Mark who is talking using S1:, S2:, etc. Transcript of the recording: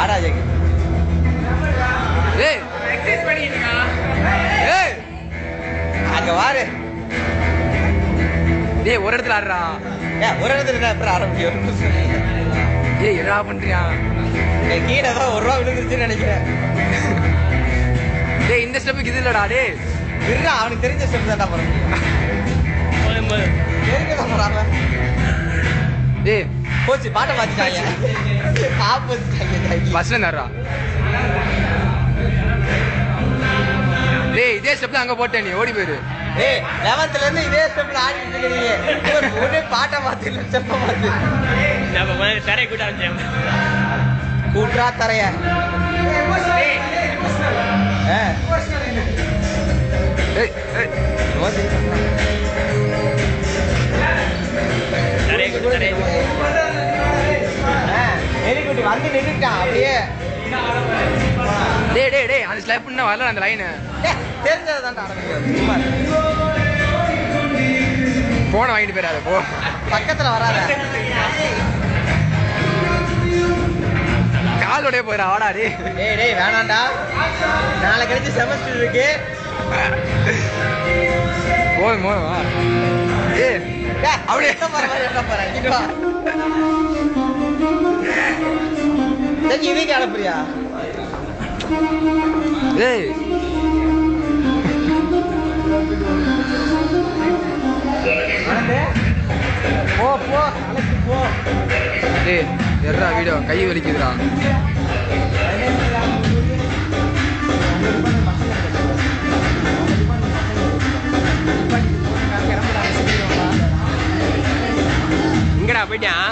S1: ஆடாஜக்கு
S2: ஏய் எக்ஸர்சைஸ் பண்ணிட்டீங்க ஏய்
S1: அங்க வாரு
S2: டேய் ஒரு இடத்துல ஆடுறா
S1: ஒரு இடத்துல அப்புறம் ஆரம்பிக்கும்
S2: ஏய் என்னடா பண்றியா
S1: கீழே தான் ₹1 விழுந்துருச்சுன்னு நினைக்கிறேன்
S2: டேய் இந்த ஸ்டெப்புக்கு இது இல்லடா டேய்
S1: விடுறா அவனுக்கு தெரிஞ்ச ஸ்டெப் தான்டா போறேன் தெரிஞ்சதான் போறாம
S2: டேய்
S1: போச்சு பாட்டை மாத்திட்டாங்க
S2: பஸ்ல நடுறா டேய் இதே ஸ்டெப்ல அங்க போட்டே நீ ஓடி போயிரு
S1: டேய் 11th இருந்து இதே ஸ்டெப்ல ஆடிட்டு இருக்கீங்க ஒரே பாட்டை மாத்தில ஸ்டெப்பை மாத்து
S3: நம்ம வந்து தரைய கூட்ட ஆரம்பிச்சோம்
S1: கூட்றா தரைய
S2: ஏய் ஏய்
S1: எலிக்குட்டி வந்து நின்றுட்டான் அப்படியே
S2: டேய் டேய் டேய் அந்த ஸ்லைப் பண்ண வரல அந்த லைன்
S1: தெரிஞ்சதுதான் ஆரம்பிக்கிறேன்
S2: போன வாங்கிட்டு போயிடாத போ
S1: பக்கத்துல வராத
S2: காலோடய போயிடா ஆடா டேய்
S1: டேய் டேய் வேணாண்டா நாளை கழிச்சு செமஸ்டர் இருக்கு
S2: போதும் போதும் வா ஏய்
S1: அப்படியே என்ன போறேன் இங்க வா இதுக்கு அனுப்புறியா
S2: ஏய்
S1: போ போ அழைச்சு போ
S2: டேய் எர்ரா வீடியோ கை வலிக்குதுடா
S3: இங்கடா போயிட்டான்